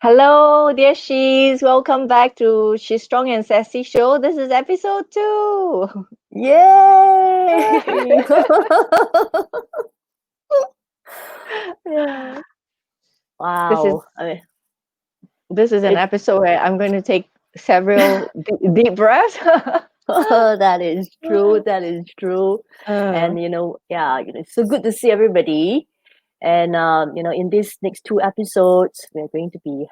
Hello, dear She's. Welcome back to She's Strong and Sassy Show. This is episode 2. Yay! Yeah. This is Wow. I mean, this is an it's episode where I'm going to take several deep breaths. that is true. That is true. Uh, And it's so good to see everybody. And in these next two episodes, we're going to be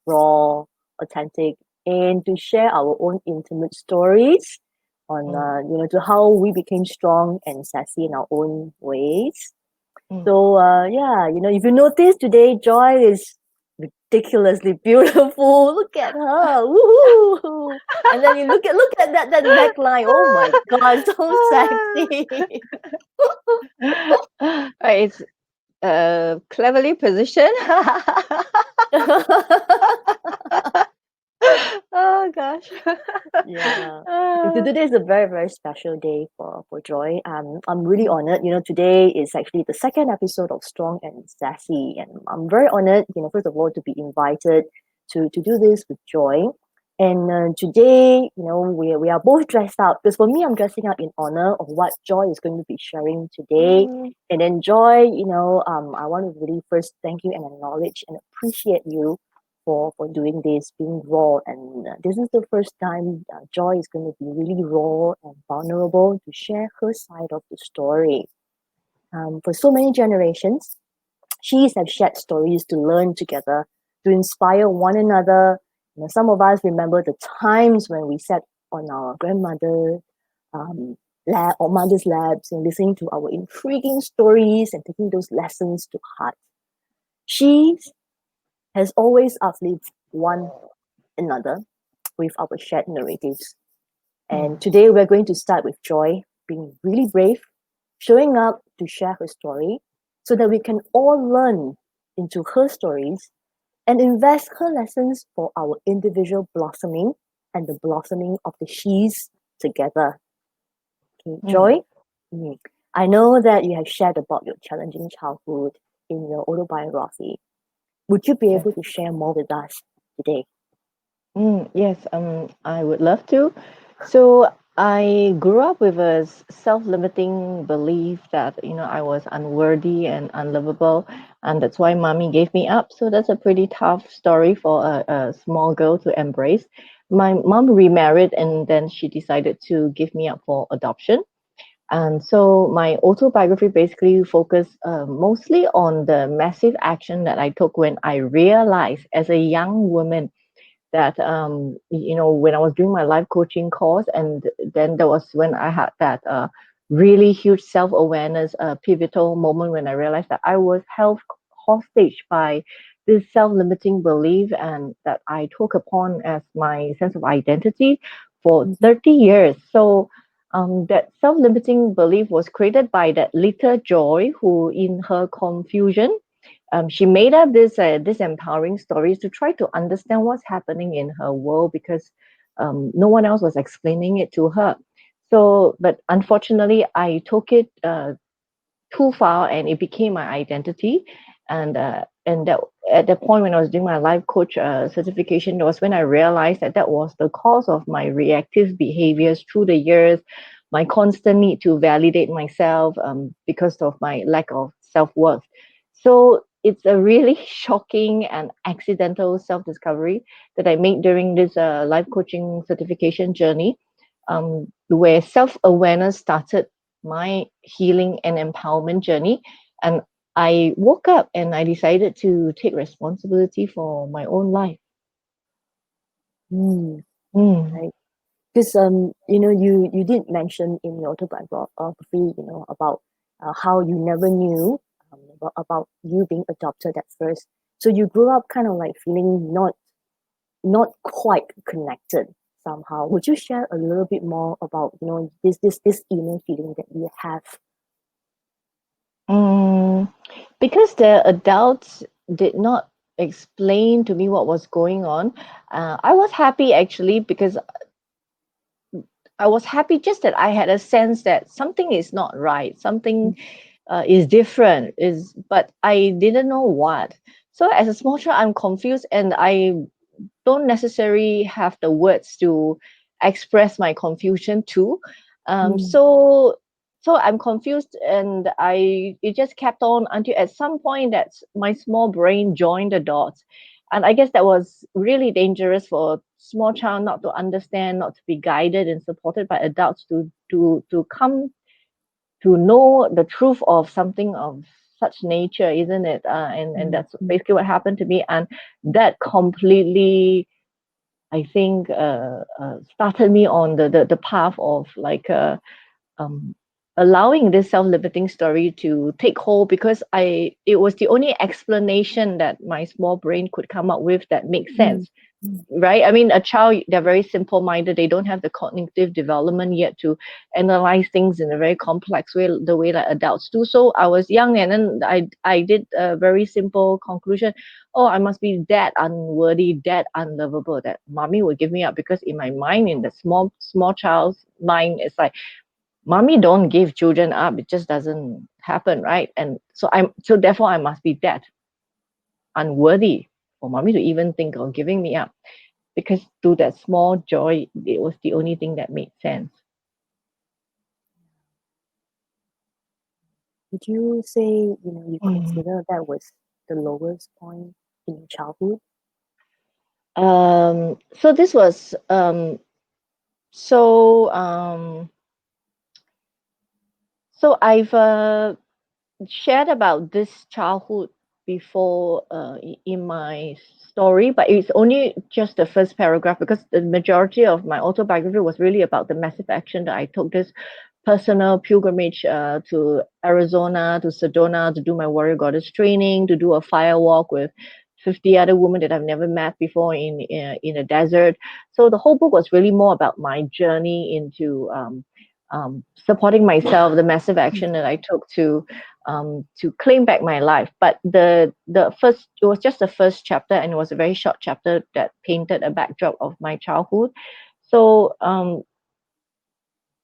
raw, authentic, and to share our own intimate stories on mm, to how we became strong and sassy in our own ways. mm. So if you notice today, Joy is ridiculously beautiful. Look at her. Woohoo! And then you look at that neckline. Oh my god, so sexy. Right, it's cleverly positioned. Oh gosh. Yeah. Uh, Today is a very, very special day for Joy. I'm really mm, honored. Today is actually the second episode of Strong and Sassy. And I'm very honored, first of all, to be invited to do this with Joy. And today, we are both dressed up because for me, I'm dressing up in honor of what Joy is going to be sharing today. mm, And then Joy, I want to really first thank you and acknowledge and appreciate you for doing this, being raw. And this is the first time Joy is going to be really raw and vulnerable to share her side of the story. For so many generations, she's have shared stories to learn together, to inspire one another. Some of us remember the times when we sat on our grandmother um, lap or mother's laps and listening to our intriguing stories and taking those lessons to heart. She has always uplifted one another with our shared narratives. mm. And today we're going to start with Joy being really brave, showing up to share her story so that we can all learn into her stories and invest her lessons for our individual blossoming and the blossoming of the she's together. Okay, Mm. Joy, mm, I know that you have shared about your challenging childhood in your autobiography. Would you be Yes. able to share more with us today? Yes, I would love to. So I grew up with a self-limiting belief that, I was unworthy and unlovable, and that's why mommy gave me up. So that's a pretty tough story for a small girl to embrace. My mom remarried, and then she decided to give me up for adoption. And so my autobiography basically focused mostly on the massive action that I took when I realized as a young woman that when I was doing my life coaching course, and then there was when I had that really huge self-awareness pivotal moment when I realized that I was held hostage by this self-limiting belief and that I took upon as my sense of identity for Mhm. 30 years. So that self-limiting belief was created by that little Joy who in her confusion she made up this empowering stories to try to understand what's happening in her world because no one else was explaining it to her. So, but unfortunately, I took it too far, and it became my identity. And that at the point when I was doing my life coach certification, was when I realized that that was the cause of my reactive behaviors through the years, my constant need to validate myself because of my lack of self worth. So it's a really shocking and accidental self discovery that I made during this life coaching certification journey, where self awareness started my healing and empowerment journey. And I woke up and I decided to take responsibility for my own life. Mm, Mm, right. Because you did mention in your autobiography, about how you never knew about you being adopted at first. So you grew up kind of like feeling not quite connected somehow. Would you share a little bit more about this inner feeling that you have? mm, because the adults did not explain to me what was going on, I was happy actually because I was happy just that I had a sense that something is not right, something is different, is but I didn't know what. So as a small child, I'm confused and I don't necessarily have the words to express my confusion too. Mm, So I'm confused, and I it just kept on until at some point that my small brain joined the dots, and I guess that was really dangerous for a small child not to understand, not to be guided and supported by adults to come to know the truth of something of such nature, isn't it? And mm, that's mm, basically what happened to me, and that completely, I think, started me on the path of like um, allowing this self-limiting story to take hold, because it was the only explanation that my small brain could come up with that makes mm, sense, mm, right? I mean, a child, they're very simple minded. They don't have the cognitive development yet to analyze things in a very complex way, the way that adults do. So I was young, and then I did a very simple conclusion. Oh, I must be that unworthy, that unlovable, that mommy will give me up. Because in my mind, in the small child's mind, it's like, mommy don't give children up. It just doesn't happen, right? And so therefore I must be that unworthy for mommy to even think of giving me up, because through that small joy, it was the only thing that made sense. would you say, you Mm. consider that was the lowest point in your childhood? So this was so um, so I've shared about this childhood before in my story, but it's only just the first paragraph, because the majority of my autobiography was really about the massive action that I took, this personal pilgrimage to Arizona, to Sedona, to do my warrior goddess training, to do a fire walk with 50 other women that I've never met before in a desert. So the whole book was really more about my journey into supporting myself, the massive Mm, action that I took to claim back my life. But the first, it was just the first chapter, and it was a very short chapter that painted a backdrop of my childhood. So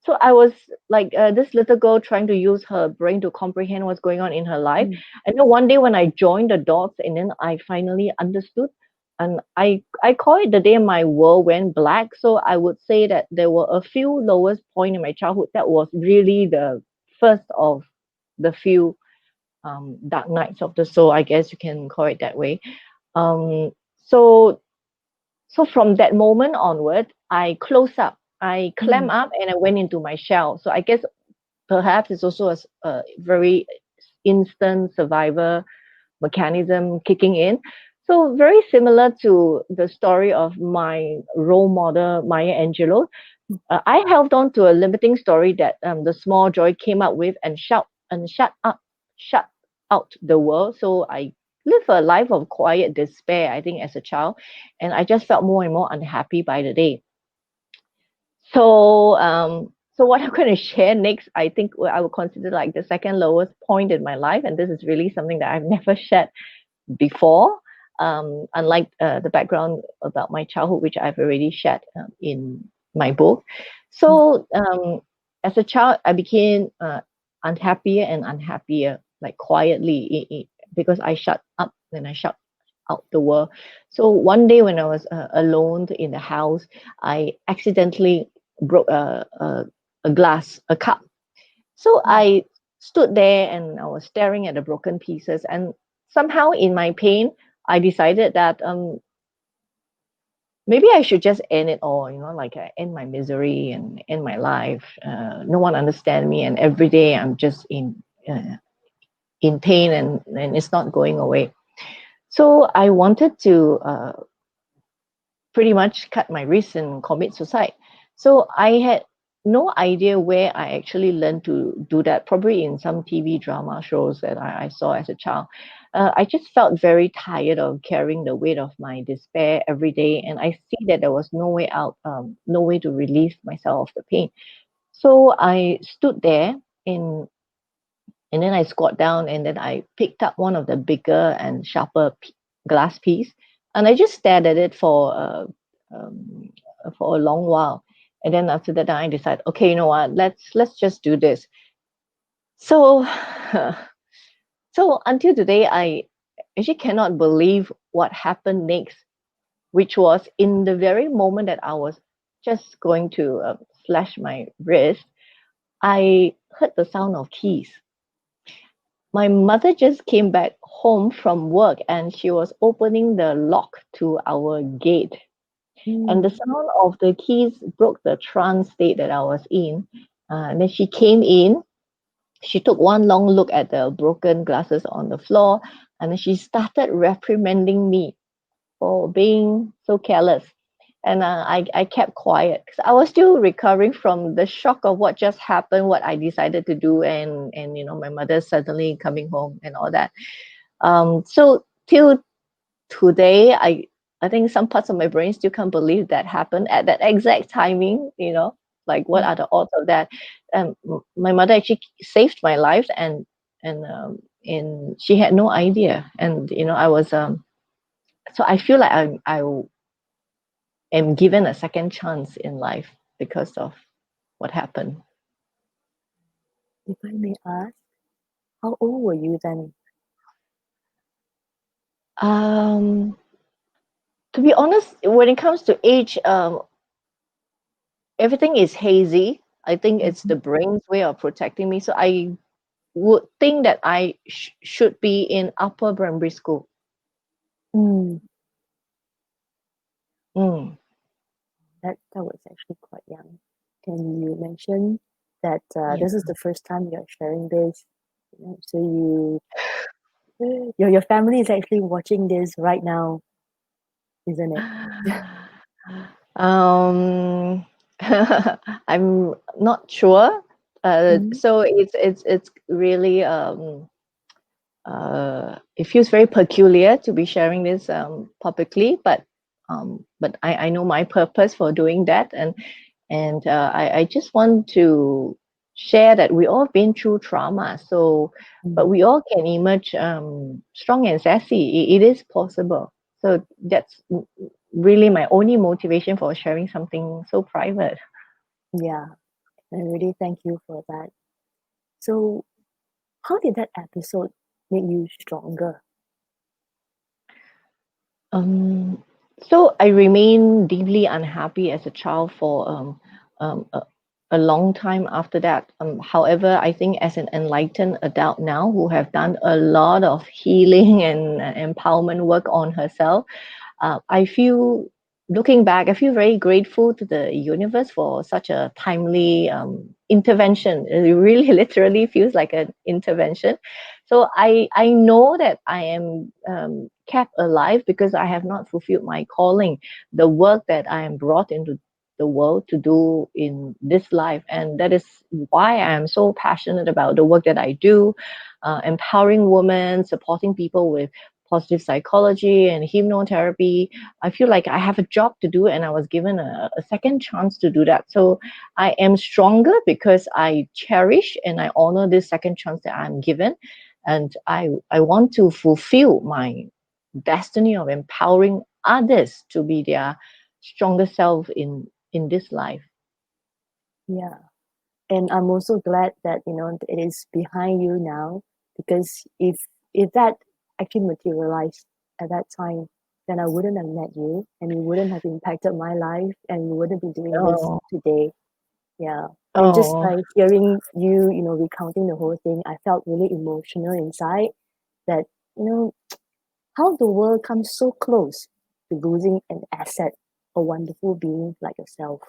so I was like this little girl trying to use her brain to comprehend what's going on in her life. mm, And then one day when I joined the dots, and then I finally understood, and I call it the day my world went black. So I would say that there were a few lowest point in my childhood that was really the first of the few dark nights of the soul, I guess you can call it that way. Um, so so from that moment onward, I close up, I clam mm, up, and I went into my shell. So I guess perhaps it's also a very instant survivor mechanism kicking in. So very similar to the story of my role model Maya Angelou. I held on to a limiting story that the small joy came up with, and shut out the world. So I lived a life of quiet despair, I think, as a child, and I just felt more and more unhappy by the day. So what I'm going to share next, I think I would consider like the second lowest point in my life, and this is really something that I've never shared before. Unlike the background about my childhood, which I've already shared in my book. mm, So, as a child, I became unhappier and unhappier, like quietly, because I shut up and I shut out the world. So one day when I was alone in the house, I accidentally broke a glass, a cup. So mm, I stood there and I was staring at the broken pieces. And somehow in my pain, I decided that maybe I should just end it all, like I end my misery and end my life. No one understands me, and every day I'm just in pain, and it's not going away. So I wanted to pretty much cut my wrist and commit suicide. So I had no idea where I actually learned to do that, probably in some TV drama shows that I saw as a child. I just felt very tired of carrying the weight of my despair every day, and I see that there was no way out, no way to release myself of the pain. So I stood there in and then I squat down, and then I picked up one of the bigger and sharper glass piece, and I just stared at it um, for a long while. And then after that, I decided, okay, you know what? Let's just do this. So, so until today, actually cannot believe what happened next, which was in the very moment that I was just going to slash my wrist, I heard the sound of keys. My mother just came back home from work and she was opening the lock to our gate. And the Mm. sound of the keys broke the trance state that I was in. And then she came in. She took one long look at the broken glasses on the floor, and then she started reprimanding me for being so careless. And I kept quiet because I was still recovering from the shock of what just happened, what I decided to do, and my mother suddenly coming home and all that. So till today, I think some parts of my brain still can't believe that happened at that exact timing. Like what Mm. are the odds of that? My mother actually saved my life, and she had no idea. And I was so I feel like I am given a second chance in life because of what happened. If I may ask, how old were you then? Um, to be honest, when it comes to age, everything is hazy. I think it's Mhm. the brain's way of protecting me. So I would think that I should be in upper primary school. Mm. Mm, That was actually quite young. And you mentioned that yeah. this is the first time you're sharing this. So your family is actually watching this right now, isn't it? Um, I'm not sure. Mm. So it's really it feels very peculiar to be sharing this publicly, but I know my purpose for doing that, and I just want to share that we all been through trauma, so but Mm. we all can emerge strong and sassy. It is possible. So that's really my only motivation for sharing something so private. Yeah, I really thank you for that. So, how did that episode make you stronger? Um, so I remain deeply unhappy as a child for um, a, a long time after that. However, I think as an enlightened adult now who have done a lot of healing and empowerment work on herself, I feel, looking back, I feel very grateful to the universe for such a timely intervention. It really literally feels like an intervention. So I know that I am kept alive because I have not fulfilled my calling, the work that I am brought into the world to do in this life. And that is why I am so passionate about the work that I do, empowering women, supporting people with positive psychology and hypnotherapy. I feel like I have a job to do, and I was given a second chance to do that. So I am stronger because I cherish and I honor this second chance that I'm given. And I want to fulfill my destiny of empowering others to be their stronger self in this life. Yeah, and I'm also glad that it is behind you now, because if that actually materialized at that time, then I wouldn't have met you, and you wouldn't have impacted my life, and we wouldn't be doing this Oh, today. Yeah. And just oh, by hearing you, recounting the whole thing, I felt really emotional inside that, you know, how the world comes so close to losing an asset, a wonderful being like yourself.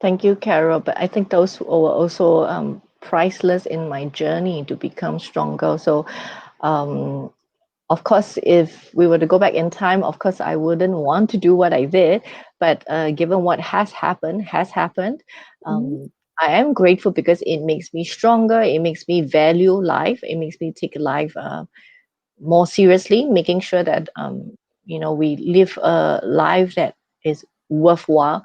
thank you, Carol. But I think those were also priceless in my journey to become stronger. So, um, of course, if we were to go back in time, of course, I wouldn't want to do what I did. But given what has happened, Mm-hmm. I am grateful because it makes me stronger. It makes me value life. It makes me take life more seriously, making sure that we live a life that is worthwhile.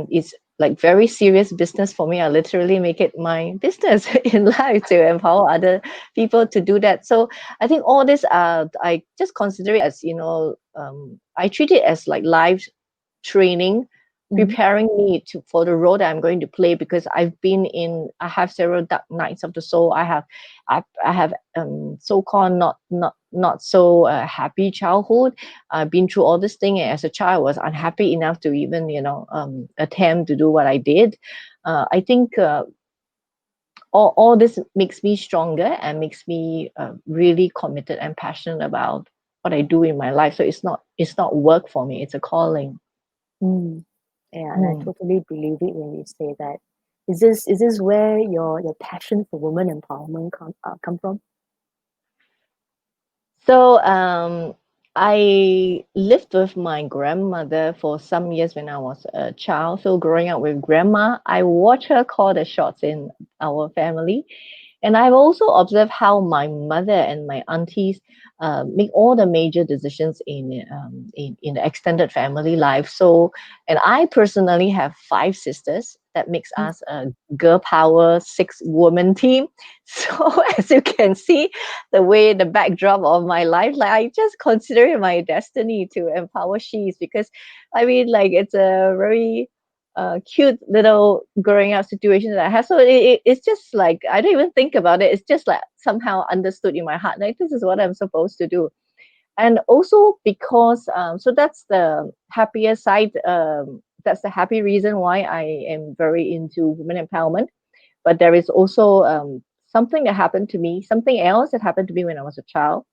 It's like very serious business for me. I literally make it my business in life to empower other people to do that. So I think all this, I just consider it as I treat it as like life training Mm-hmm. preparing me to for the role that I'm going to play, because I have several dark nights of the soul. I have so-called not so happy childhood. I've been through all this thing, and as a child I was unhappy enough to even attempt to do what I did. I think all this makes me stronger and makes me really committed and passionate about what I do in my life. So it's not work for me, it's a calling. Mm. Yeah, and I Mm. totally believe it when you say that. Is this where your passion for women empowerment come from? So I lived with my grandmother for some years when I was a child. So growing up with grandma, I watched her call the shots in our family. And I've also observed how my mother and my aunties make all the major decisions in the extended family life. So, and I personally have five sisters. That makes Mm. us a girl power six-woman team. So, as you can see, the way the backdrop of my life, like I just consider it my destiny to empower she's, because I mean, like it's a very cute little growing up situation that I have. So it's just like I don't even think about it. It's just like somehow understood in my heart, like this is what I'm supposed to do. And also because so that's the happier side. That's the happy reason why I am very into women empowerment. But there is also something that happened to me, something else that happened to me when I was a child.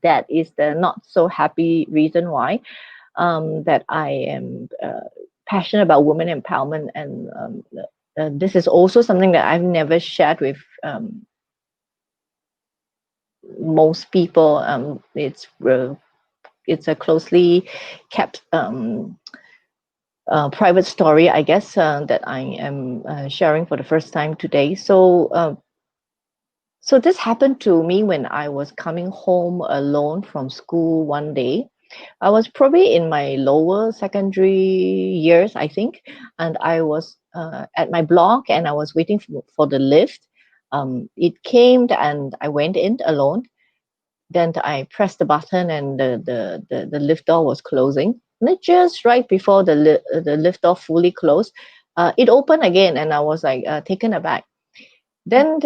That is the not so happy reason why that I am passionate about women empowerment, and this is also something that I've never shared with most people. It's a closely kept private story, I guess, that I am sharing for the first time today. So this happened to me when I was coming home alone from school one day. I was probably in my lower secondary years, I think, and I was at my block and I was waiting for the lift. It came and I went in alone. Then I pressed the button and the lift door was closing. And then just right before the lift door fully closed, it opened again, and I was like taken aback. Then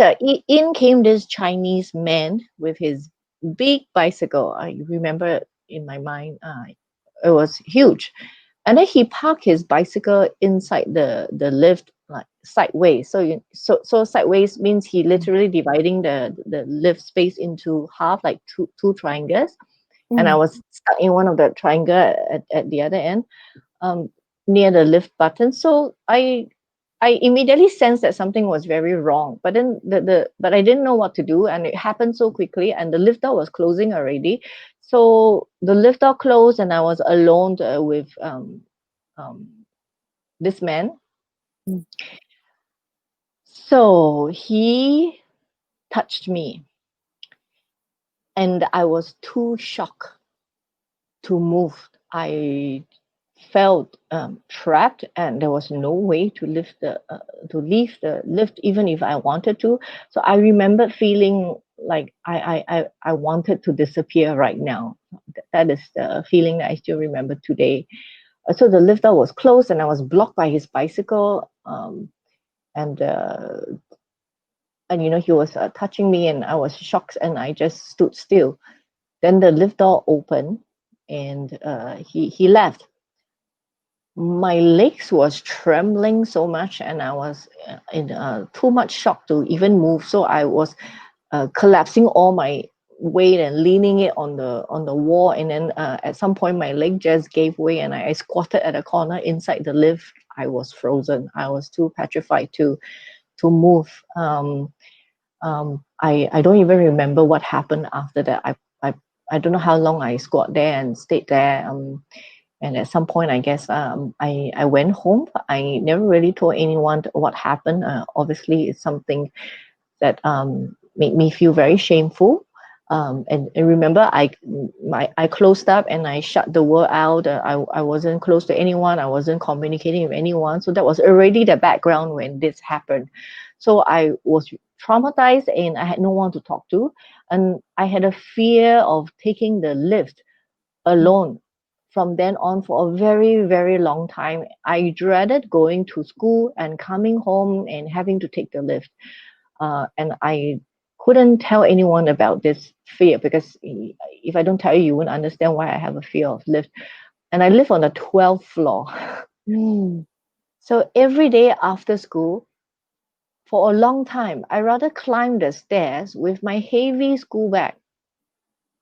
in came this Chinese man with his big bicycle. I remember it in my mind. It was huge. And then he parked his bicycle inside the lift, like sideways. So sideways means he literally dividing the lift space into half, like two triangles. And I Mm. was stuck in one of the triangle at the other end, um, near the lift button. So I immediately sensed that something was very wrong. But then but I didn't know what to do, and it happened so quickly, and the lift door was closing already. So the lift door closed, and I was alone with um, this man. Mm. So he touched me, and I was too shocked to move. I felt trapped, and there was no way to leave the lift, even if I wanted to. So I remember feeling like I wanted to disappear right now. That is the feeling that I still remember today. So the lift door was closed, and I was blocked by his bicycle. And he was touching me, and I was shocked, and I just stood still. Then the lift door opened, and he left. My legs was trembling so much, and I was in too much shock to even move. So I was collapsing all my weight and leaning it on the wall. And then at some point my leg just gave way, and I squatted at a corner inside the lift. I was frozen. I was too petrified to move. I don't even remember what happened after that. I don't know how long I squat there and stayed there. And at some point, I guess I went home. I never really told anyone what happened. Obviously, it's something that made me feel very shameful. And remember, I closed up and I shut the world out. I wasn't close to anyone. I wasn't communicating with anyone. So that was already the background when this happened. So I was traumatized, and I had no one to talk to. And I had a fear of taking the lift Mm. alone from then on for a very, very long time. I dreaded going to school and coming home and having to take the lift. And I couldn't tell anyone about this fear because if I don't tell you, you wouldn't understand why I have a fear of lift. And I live on the 12th floor. Mm. So every day after school, for a long time, I rather climb the stairs with my heavy school bag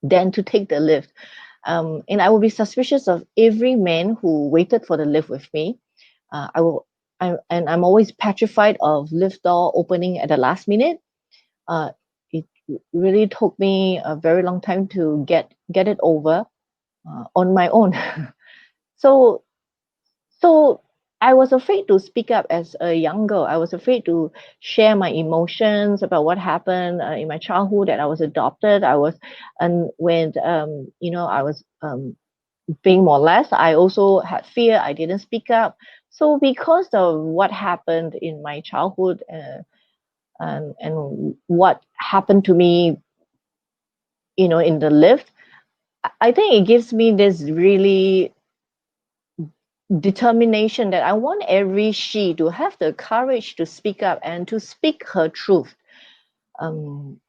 than to take the lift. And I will be suspicious of every man who waited for the lift with me. I will, and I'm always petrified of lift door opening at the last minute. It really took me a very long time to get it over on my own. so so I was afraid to speak up as a young girl. I was afraid to share my emotions about what happened in my childhood. That I was adopted. I was, and when I was being molested, I also had fear. I didn't speak up. So because of what happened in my childhood and what happened to me, in the lift, I think it gives me this really determination that I want every she to have the courage to speak up and to speak her truth. Um,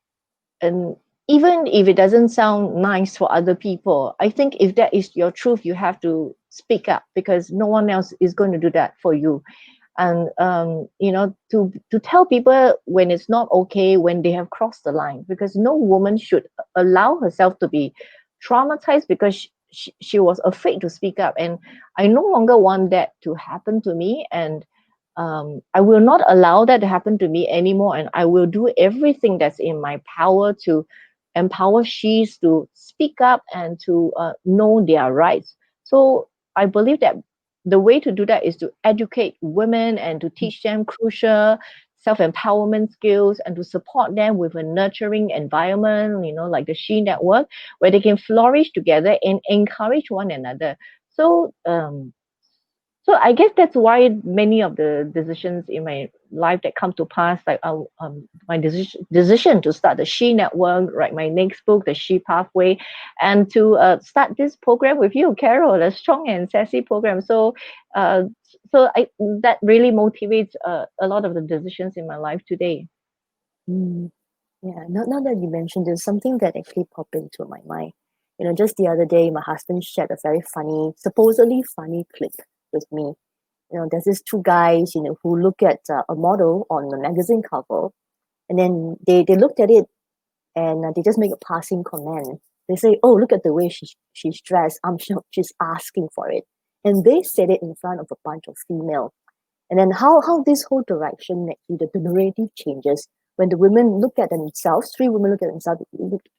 and even if it doesn't sound nice for other people, I think if that is your truth, you have to speak up because no one else is going to do that for you. And to tell people when it's not okay, when they have crossed the line, because no woman should allow herself to be traumatized because she was afraid to speak up. And I no longer want that to happen to me, and I will not allow that to happen to me anymore, and I will do everything that's in my power to empower she's to speak up and to know their rights. So I believe that the way to do that is to educate women and to teach them crucial self-empowerment skills and to support them with a nurturing environment, like the She Network, where they can flourish together and encourage one another. So I guess that's why many of the decisions in my life that come to pass, like my decision to start the She Network, write my next book, The She Pathway, and to start this program with you, Carol, the Strong and Sassy program. Uh, that really motivates a lot of the decisions in my life today. Mm. Yeah, now that you mentioned, there's something that actually popped into my mind. Just the other day, my husband shared a very funny, supposedly funny clip with me. There's these two guys, who look at a model on a magazine cover, and then they looked at it and they just make a passing comment. They say, "Oh, look at the way she's dressed. I'm sure she's asking for it," and they said it in front of a bunch of female. And then how this whole direction, actually, the narrative changes when the women look at themselves. Three women look at themselves,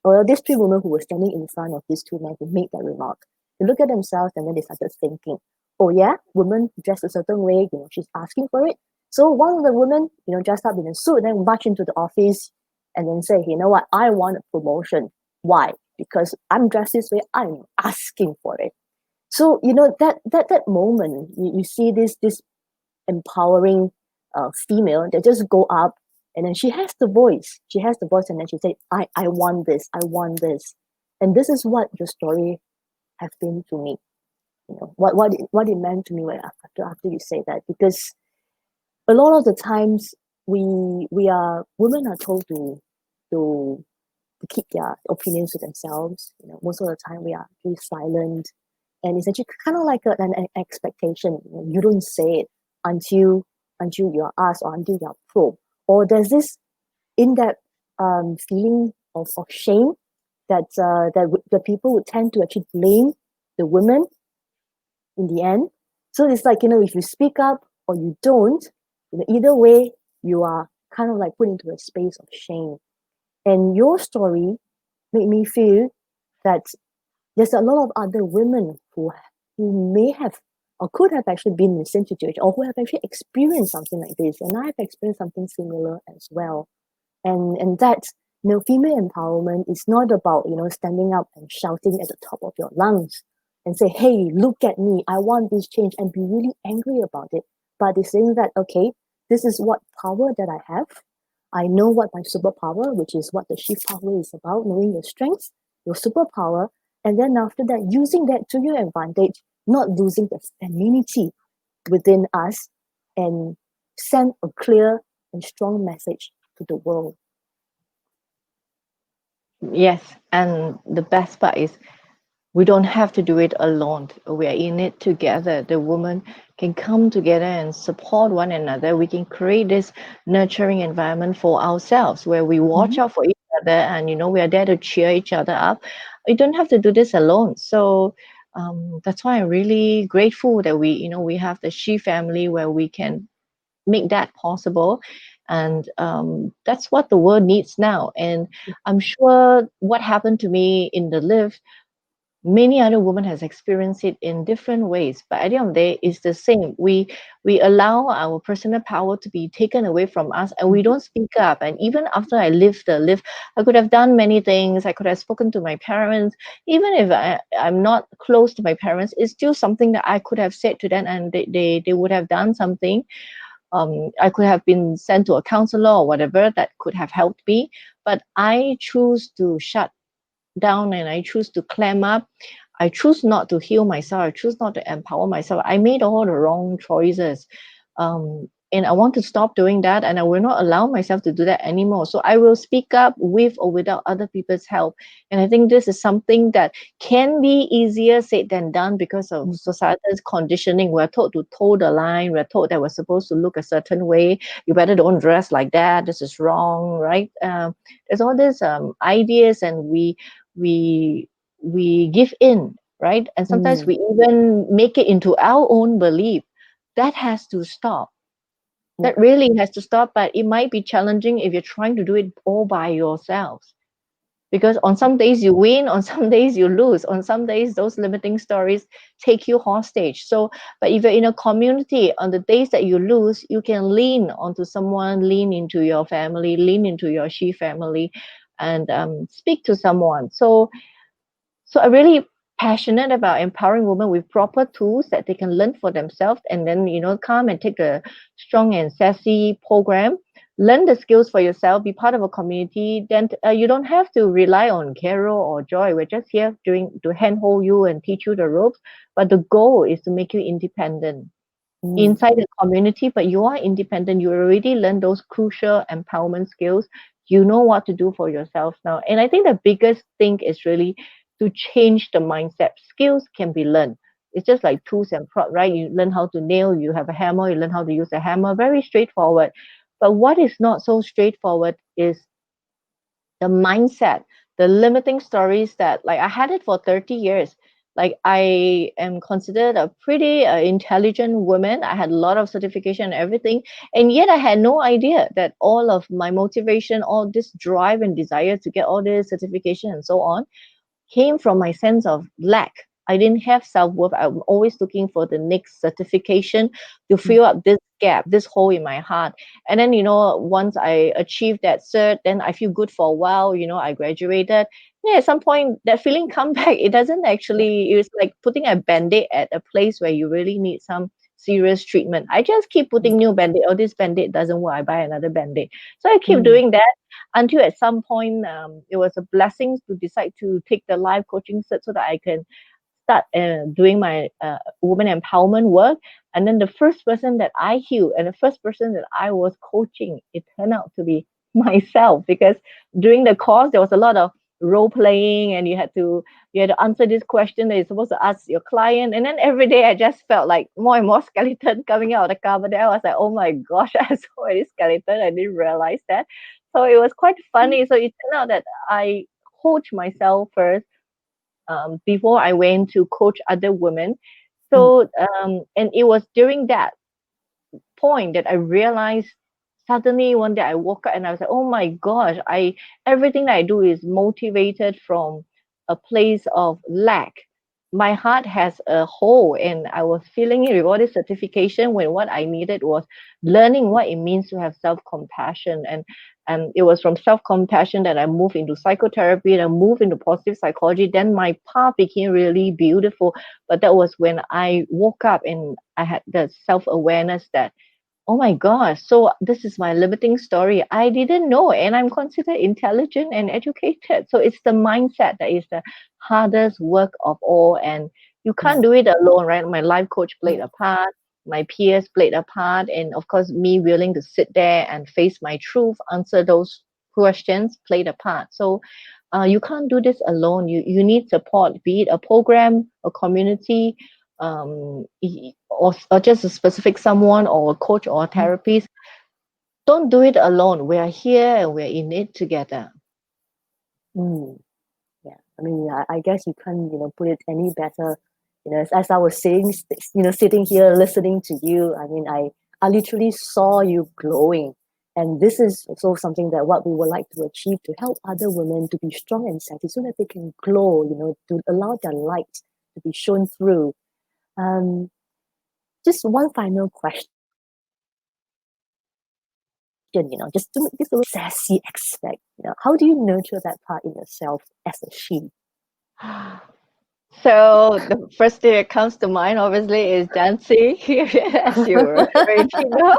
or these three women who were standing in front of these two men who made that remark. They look at themselves and then they started thinking, "Oh yeah, woman dressed a certain way, she's asking for it." So one of the women, dressed up in a suit, then march into the office and then say, "You know what? I want a promotion. Why? Because I'm dressed this way. I'm asking for it." So that moment, you see this empowering female that just go up, and then she has the voice. She has the voice, and then she said, I want this. I want this. And this is what your story has been to me. What it meant to me when after you say that, because a lot of the times we are women are told to to keep their opinions to themselves. Most of the time we are really silent, and it's actually kind of like an expectation. You don't say it until you are asked or until you are probed, or there's this in that feeling of shame that the people would tend to actually blame the women in the end. So it's like, if you speak up or you don't, either way, you are kind of like put into a space of shame. And your story made me feel that there's a lot of other women who may have or could have actually been in the same situation, or who have actually experienced something like this. And I've experienced something similar as well. And that, female empowerment is not about, standing up and shouting at the top of your lungs and say, "Hey, look at me, I want this change," and be really angry about it. But it's saying that, okay, this is what power that I have. I know what my superpower, which is what the shift pathway is about, knowing your strengths, your superpower, And then after that, using that to your advantage, not losing the femininity within us, and send a clear and strong message to the world. Yes, and the best part is we don't have to do it alone. We are in it together. The women can come together and support one another. We can create this nurturing environment for ourselves where we watch Mhm. out for each other, and we are there to cheer each other up. We don't have to do this alone. So that's why I'm really grateful that we have the She family where we can make that possible. And that's what the world needs now. And I'm sure what happened to me in the lift, many other women has experienced it in different ways, but at the end of the day it's the same. We allow our personal power to be taken away from us, and we Mhm. don't speak up. And even after I lived the live, I could have done many things. I could have spoken to my parents. Even if I'm not close to my parents, it's still something that I could have said to them, and they would have done something. I could have been sent to a counselor or whatever that could have helped me, but I choose to shut down, and I choose to clam up. I choose not to heal myself. I choose not to empower myself. I made all the wrong choices. And I want to stop doing that, and I will not allow myself to do that anymore. So I will speak up with or without other people's help. And I think this is something that can be easier said than done because of Mhm. society's conditioning. We're told to toe the line. We're told that we're supposed to look a certain way. You better don't dress like that. This is wrong, right? There's all these ideas, and we give in, right? And sometimes Mm. we even make it into our own belief. That has to stop. Yeah. That really has to stop. But it might be challenging if you're trying to do it all by yourselves, because on some days you win, on some days you lose, on some days those limiting stories take you hostage. So but if you're in a community, on the days that you lose, you can lean onto someone, lean into your family, lean into your She family, and speak to someone. So I'm really passionate about empowering women with proper tools that they can learn for themselves, and then come and take the Strong and Sassy program, learn the skills for yourself, be part of a community. Then you don't have to rely on Carol or Joy. We're just here doing to handhold you and teach you the ropes, but the goal is to make you independent Mm. inside the community. But you are independent. You already learned those crucial empowerment skills. You know what to do for yourself now. And I think the biggest thing is really to change the mindset. Skills can be learned. It's just like tools and prod, right? You learn how to nail, you have a hammer, you learn how to use a hammer, very straightforward. But what is not so straightforward is the mindset, the limiting stories that, like, I had it for 30 years. Like, I am considered a pretty intelligent woman. I had a lot of certification and everything. And yet I had no idea that all of my motivation, all this drive and desire to get all this certification and so on, came from my sense of lack. I didn't have self worth. I'm always looking for the next certification to Mm. fill up this gap, this hole in my heart. And then, once I achieved that cert, then I feel good for a while. I graduated. Yeah, at some point, that feeling come back. It doesn't Yeah. actually, it's like putting a band aid at a place where you really need some serious treatment. I just keep Mm. putting new band aid. Oh, this band aid doesn't work. I buy another band aid. So I keep Mm. doing that until at some point it was a blessing to decide to take the life coaching cert so that I can start doing my woman empowerment work. And then the first person that I healed and the first person that I was coaching, it turned out to be myself, because during the course there was a lot of role playing, and you had to answer this question that you're supposed to ask your client. And then every day I just felt like more and more skeleton coming out of the cupboard. Then I was like, oh my gosh, I saw any skeleton. I didn't realize that. So it was quite funny. So it turned out that I coach myself first before I went to coach other women. Mm. So, and it was during that point that I realized, suddenly one day I woke up and I was like, oh my gosh, everything that I do is motivated from a place of lack. My heart has a hole, and I was feeling it with all this certification when what I needed was learning what it means to have self-compassion. And it was from self-compassion that I moved into psychotherapy, and I moved into positive psychology. Then my path became really beautiful. But that was when I woke up and I had the self-awareness that Oh my gosh. So this is my limiting story. I didn't know, and I'm considered intelligent and educated. So it's the mindset that is the hardest work of all. And you can't Mm, do it alone, right? My life coach played mm, a part, my peers played a part, and of course, me willing to sit there and face my truth, answer those questions played a part. So you can't do this alone. You need support, be it a program, a community, or just a specific someone or a coach or a mm, therapist. Don't do it alone. We are here and we're in it together. mm. Yeah, I mean, I guess you can't, put it any better. As I was saying, sitting here listening to you, I mean, I literally saw you glowing. And this is also something that what we would like to achieve to help other women to be strong and sexy so that they can glow, to allow their light to be shown through. Um, just one final question, just to make this a little sassy aspect. How do you nurture that part in yourself as a she? So the first thing that comes to mind, obviously, is dancing. As you already know,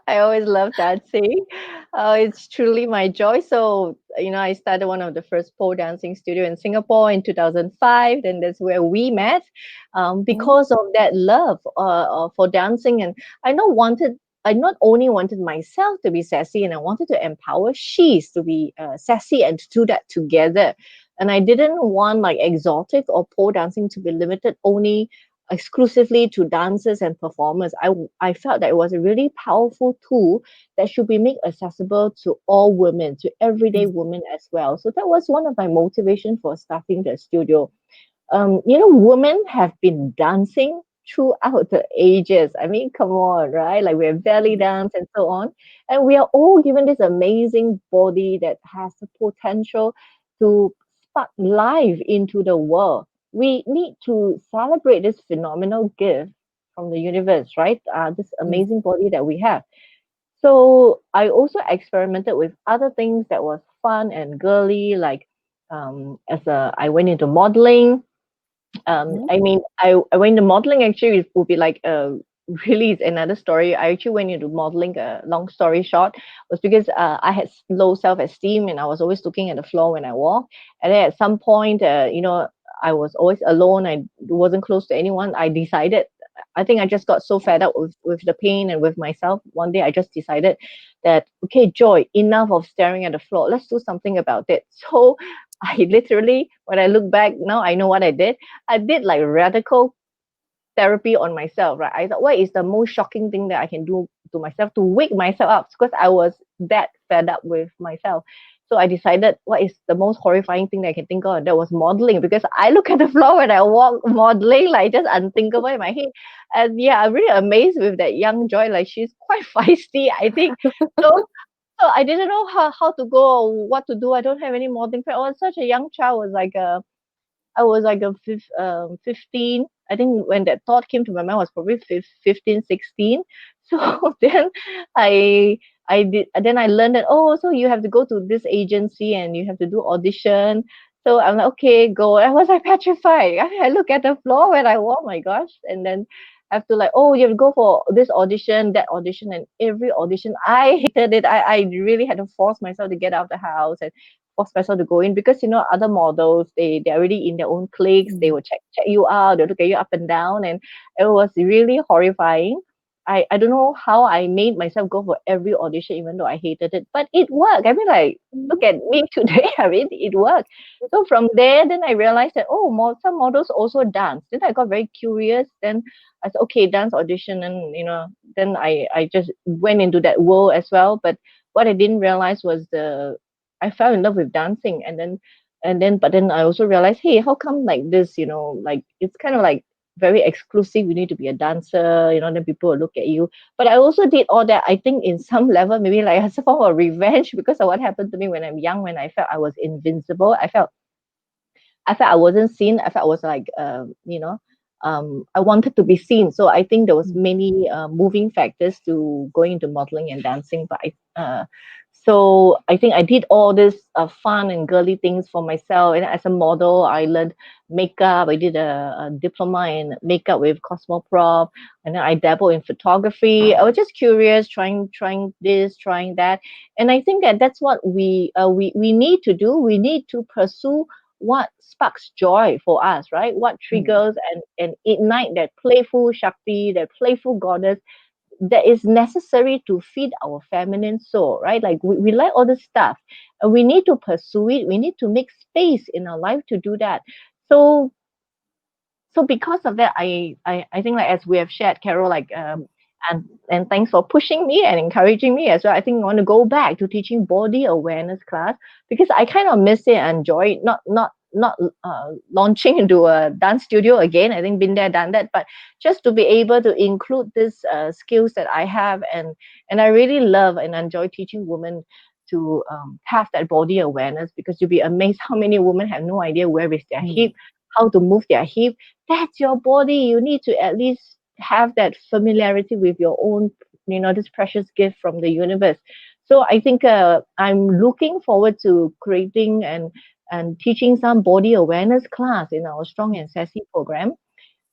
I always love dancing. It's truly my joy. So I started one of the first pole dancing studio in Singapore in 2005. Then that's where we met, Mm, because of that love for dancing. And I know wanted. I not only wanted myself to be sassy, and I wanted to empower she's to be sassy and to do that together. And I didn't want like exotic or pole dancing to be limited only exclusively to dancers and performers. I felt that it was a really powerful tool that should be made accessible to all women, to everyday mm, women as well. So that was one of my motivation for starting the studio. Women have been dancing throughout the ages. I mean, come on, right? Like we have belly mm, dance and so on. And we are all given this amazing body that has the potential to spark life into the world. We need to celebrate this phenomenal gift from the universe, right? This mm, amazing body that we have. So I also experimented with other things that was fun and girly, like I went into modeling. mhm, I mean, I went into modeling. Actually, it would be like really is another story. I actually went into modeling. A long story short was because I had low self esteem and I was always looking at the floor when I walk. And then at some point, I was always alone. I wasn't close to anyone. I decided. I think I just got so fed up with the pain and with myself. One day, I just decided that okay, Joy, enough of staring at the floor. Let's do something about it. So I literally, when I look back now, I know what I did. I did like radical therapy on myself, right? I thought, what is the most shocking thing that I can do to myself to wake myself up? Because I was that fed up with myself. So I decided what is the most horrifying thing that I can think of. That was modeling because I look at the floor when I walk modeling, like just unthinkable in my head. And yeah, I'm really amazed with that young Joy. Like she's quite feisty, I think. So I didn't know how to go or what to do. I don't have any modeling. I was such a young child. I was like 15. I think when that thought came to my mind was probably 15, 16. So then I I did then I learned that oh so you have to go to this agency and you have to do audition. So I'm like okay go. I was like petrified. I look at the floor when I oh my gosh and then I have to like oh you have to go for this audition that audition and every audition I hated it. I really had to force myself to get out of the house and force myself to go in because other models they're already in their own cliques. They mm, will check you out, they'll look at you up and down, and it was really horrifying. I don't know how I made myself go for every audition even though I hated it, but it worked. I mean, like, mhm, look at me today. I mean, it worked. So from there, then I realized that oh, some models also dance. Then I got very curious. Then I said, okay, dance audition, and then I just went into that world as well. But what I didn't realize was I fell in love with dancing, but then I also realized, hey, how come like this? Like it's kind of like very exclusive. You need to be a dancer, then people will look at you. But I also did all that. I think in some level, maybe like as a form of revenge because of what happened to me when I'm young, when I felt I was invincible. I felt I wasn't seen. I felt I was like, I wanted to be seen. So I think there was mm, many moving factors to going into modeling and dancing. But So I think I did all this fun and girly things for myself. And as a model, I learned makeup. I did a diploma in makeup with Cosmoprof, and then I dabbled in photography. I was just curious, trying this, trying that, and I think that that's what we need to do. We need to pursue what sparks joy for us, right? What mm, triggers and ignite that playful Shakti, that playful goddess that is necessary to feed our feminine soul, right? Like we like all this stuff, and we need to pursue it. We need to make space in our life to do that. So so because of that, I think like as we have shared, Carol, like and thanks for pushing me and encouraging me as well. I think I want to go back to teaching body awareness class because I kind of miss it and enjoy it. Not launching into a dance studio again. I think been there, done that. But just to be able to include these skills that I have, and I really love and enjoy teaching women to have that body awareness, because you'll be amazed how many women have no idea where is their hip, mm, how to move their hip. That's your body. You need to at least have that familiarity with your own, this precious gift from the universe. So I think I'm looking forward to creating and teaching some body awareness class in our Strong and Sassy program.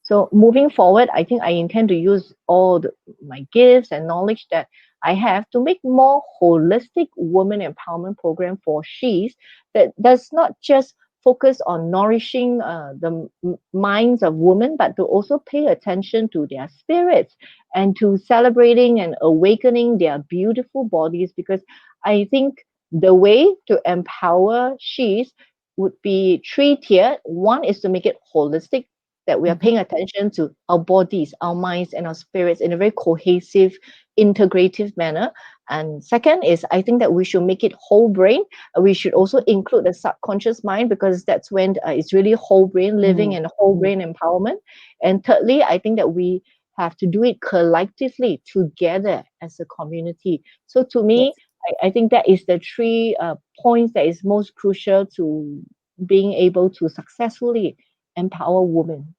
So moving forward, I think I intend to use my gifts and knowledge that I have to make more holistic woman empowerment program for she's that does not just focus on nourishing the minds of women, but to also pay attention to their spirits and to celebrating and awakening their beautiful bodies. Because I think the way to empower she's would be three-tiered. One is to make it holistic, that we are mhm, paying attention to our bodies, our minds, and our spirits in a very cohesive, integrative manner. And second is, I think that we should make it whole brain. We should also include the subconscious mind, because that's when it's really whole brain living mm, and whole mm, brain empowerment. And thirdly, I think that we have to do it collectively together as a community. So to me, yes. I think that is the three points that is most crucial to being able to successfully empower women.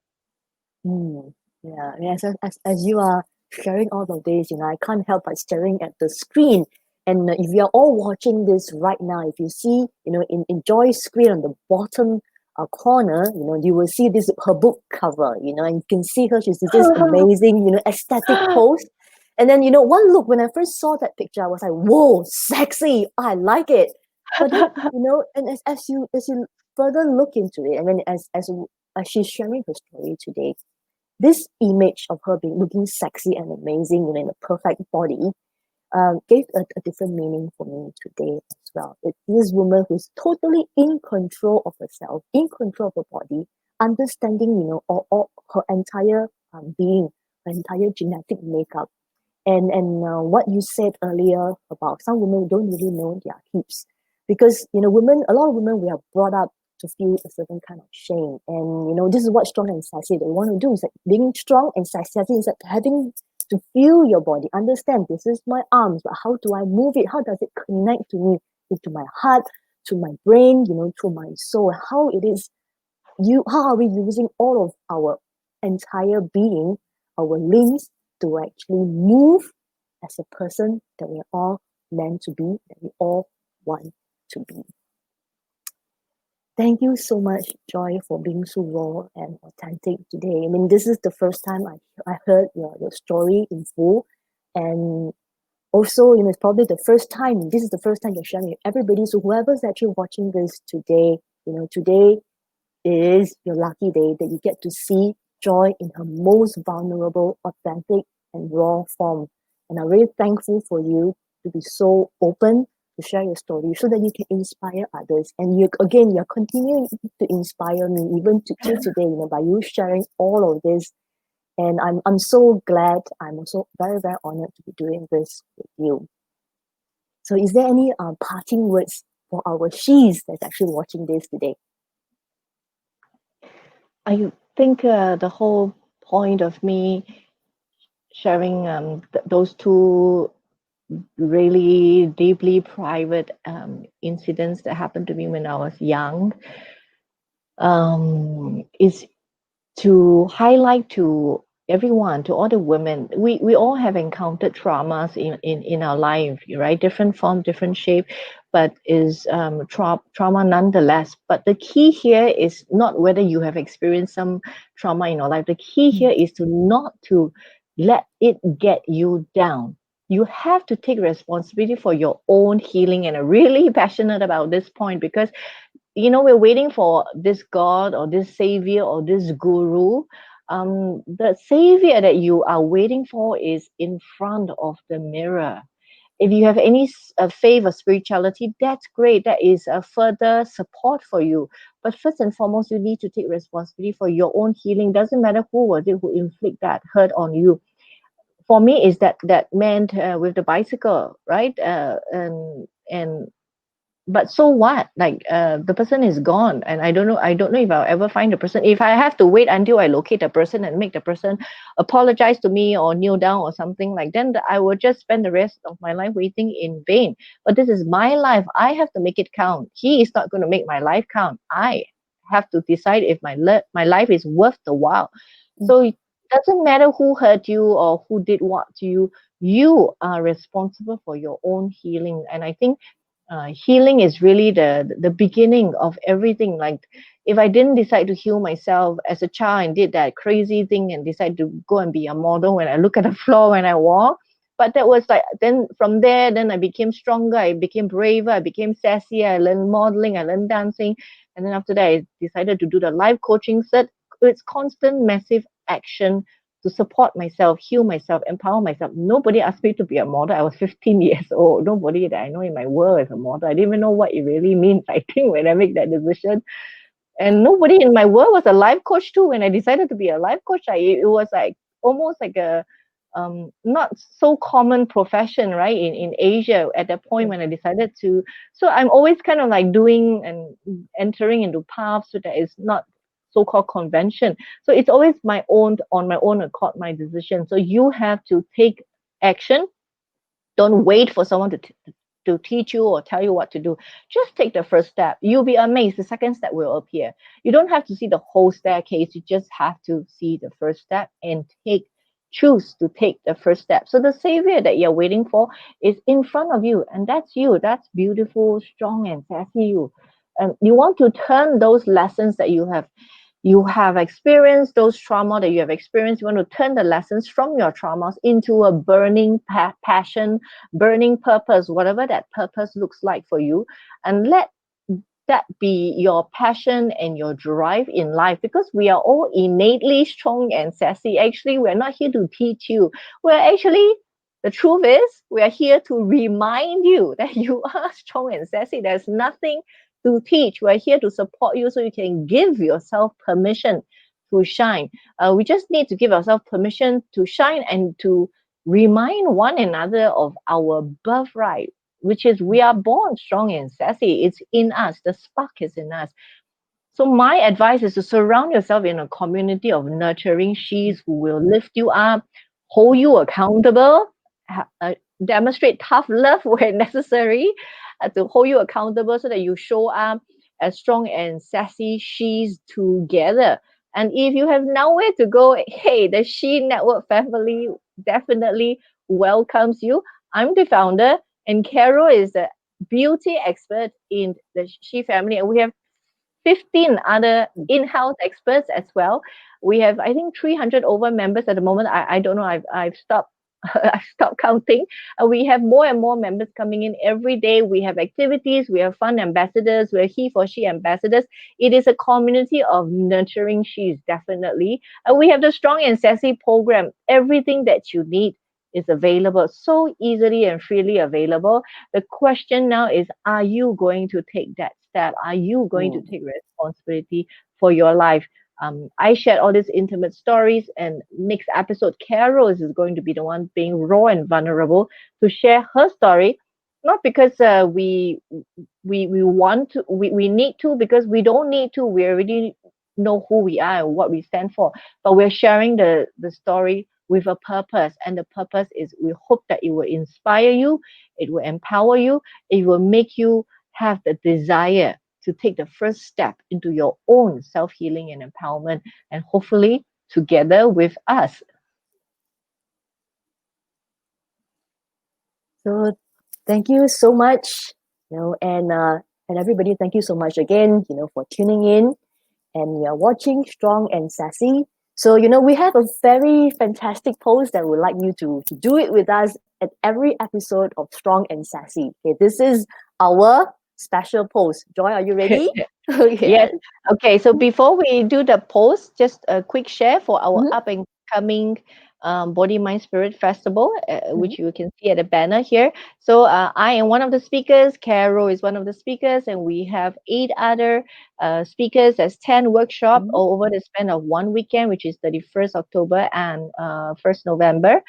Mm, yeah, yes, as you are sharing all of this, I can't help but staring at the screen. And if you are all watching this right now, if you see, in Joy's screen on the bottom corner, you will see this her book cover, and you can see her. She's this amazing, aesthetic pose. And then, one look when I first saw that picture, I was like, "Whoa, sexy! I like it." But then, and as you further look into it, and then as she's sharing her story today, this image of her being looking sexy and amazing, in a perfect body, gave a different meaning for me today as well. It's this woman who's totally in control of herself, in control of her body, understanding, all her entire being, her entire genetic makeup. And what you said earlier about some women don't really know their hips, because women, a lot of women, we are brought up to feel a certain kind of shame. And this is what strong and sassy they want to do, is like being strong and sassy is like having to feel your body, understand this is my arms, but how do I move it, how does it connect to me, to my heart, to my brain, to my soul, how it is, how are we using all of our entire being, our limbs, to actually move as a person that we're all meant to be, that we all want to be. Thank you so much, Joy, for being so raw and authentic today. I mean, this is the first time I heard your story in full. And also, it's probably the first time, this is the first time you're sharing with everybody. So whoever's actually watching this today, today is your lucky day that you get to see Joy in her most vulnerable, authentic, and raw form. And I'm really thankful for you to be so open to share your story so that you can inspire others. And you're continuing to inspire me even till today, by you sharing all of this. And I'm so glad. I'm also very, very honored to be doing this with you. So is there any parting words for our she's that's actually watching this today? I think the whole point of me sharing those two really deeply private incidents that happened to me when I was young is to highlight to everyone, to all the women, we all have encountered traumas in our life, right? Different form, different shape, but is trauma nonetheless. But the key here is not whether you have experienced some trauma in your life. The key Mm, here is to not to let it get you down. You have to take responsibility for your own healing, and I'm really passionate about this point because we're waiting for this god or this savior or this guru. The savior that you are waiting for is in front of the mirror. If you have any faith or spirituality, that's great. That is a further support for you. But first and foremost, you need to take responsibility for your own healing. Doesn't matter who was it who inflict that hurt on you. For me, is that man with the bicycle, right? And but so what, like the person is gone, and I don't know if I'll ever find the person. If I have to wait until I locate the person and make the person apologize to me or kneel down or something, like then I will just spend the rest of my life waiting in vain. But this is my life. I have to make it count. He is not going to make my life count. I have to decide if my life is worth the while. mm, So it doesn't matter who hurt you or who did what to you. You are responsible for your own healing. And I think healing is really the beginning of everything. Like if I didn't decide to heal myself as a child and did that crazy thing and decide to go and be a model when I look at the floor when I walk, but that was like, then from there, then I became stronger, I became braver, I became sassy, I learned modeling, I learned dancing, and then after that I decided to do the life coaching set. It's constant massive action to support myself, heal myself, empower myself. Nobody asked me to be a model. I was 15 years old. Nobody that I know in my world is a model. I didn't even know what it really means, I think, when I make that decision. And nobody in my world was a life coach too. When I decided to be a life coach, it was like almost like a not so common profession, right? In Asia at that point yeah, when I decided to. So I'm always kind of like doing and entering into paths that is not so-called convention. So it's always my own, on my own accord, my decision. So you have to take action. Don't wait for someone to teach you or tell you what to do. Just take the first step. You'll be amazed. The second step will appear. You don't have to see the whole staircase. You just have to see the first step and choose to take the first step. So the savior that you're waiting for is in front of you, and that's you. That's beautiful, strong, and sassy you. And you want to turn those lessons that you have experienced, those trauma that you have experienced. You want to turn the lessons from your traumas into a burning passion, burning purpose, whatever that purpose looks like for you, and let that be your passion and your drive in life, because we are all innately strong and sassy. Actually, we're not here to teach you. We're actually, the truth is, we are here to remind you that you are strong and sassy. There's nothing to teach. We're here to support you so you can give yourself permission to shine. We just need to give ourselves permission to shine and to remind one another of our birthright, which is mm, we are born strong and sassy. It's in us. The spark is in us. So my advice is to surround yourself in a community of nurturing mm, she's who will lift you up, hold you accountable, demonstrate tough love where necessary, to hold you accountable so that you show up as strong and sassy she's together. And if you have nowhere to go, hey, the She Network family definitely welcomes you. I'm the founder, and Carol is the beauty expert in the She family, and we have 15 other mm, in-house experts as well. We have, I think, 300 over members at the moment. I don't know. I've stopped. I've stopped counting. We have more and more members coming in every day. We have activities. We have fun ambassadors. We're he for she ambassadors. It is a community of nurturing she's, definitely. We have the Strong and Sassy program. Everything that you need is available, so easily and freely available. The question now is, are you going to take that step? Are you going to mm, take responsibility for your life? I shared all these intimate stories, and next episode, Carol is going to be the one being raw and vulnerable to share her story. Not because we want to, we need to, because we don't need to. We already know who we are and what we stand for. But we're sharing the story with a purpose, and the purpose is we hope that it will inspire you, it will empower you, it will make you have the desire to take the first step into your own self healing and empowerment, and hopefully together with us. So thank you so much, and everybody, thank you so much again, for tuning in and you're watching Strong and Sassy. So, we have a very fantastic post that we'd like you to do it with us at every episode of Strong and Sassy. Okay, this is our special post. Joy, are you ready? Yes. Yes. Okay. So before we do the post, just a quick share for our Mm-hmm. up and coming Body, Mind, Spirit Festival, Mm-hmm. which you can see at the banner here. So I am one of the speakers. Carol is one of the speakers, and we have 8 other speakers. There's 10 workshop Mm-hmm. over the span of one weekend, which is 31st October and 1st November.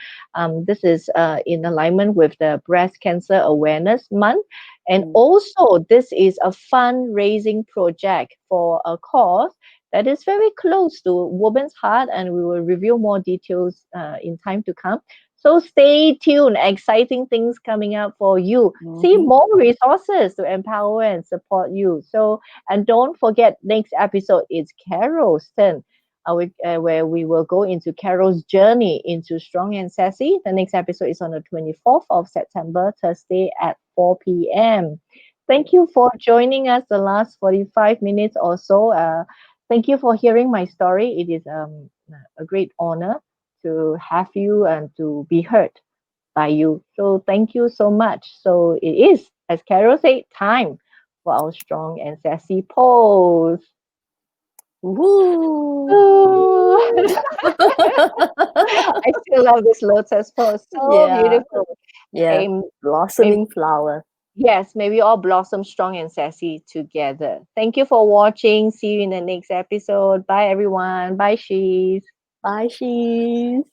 This is in alignment with the Breast Cancer Awareness Month. And also, this is a fundraising project for a cause that is very close to women's heart, and we will reveal more details in time to come. So stay tuned. Exciting things coming up for you. See Mm-hmm. more resources to empower and support you. So, and don't forget, next episode is Carol's turn. Where we will go into Carol's journey into Strong and Sassy. The next episode is on the 24th of September, Thursday at 4 p.m. Thank you for joining us the last 45 minutes or so. Thank you for hearing my story. It is a great honor to have you and to be heard by you. So thank you so much. So it is, as Carol said, time for our Strong and Sassy pose. Woo! Ooh. I still love this lotus pose. So Yeah, beautiful. yeah. Hey, may, Blossoming flower. yes, may we all blossom strong and sassy together. Thank you for watching. See you in the next episode. Bye, everyone. Bye, she's. Bye, she's.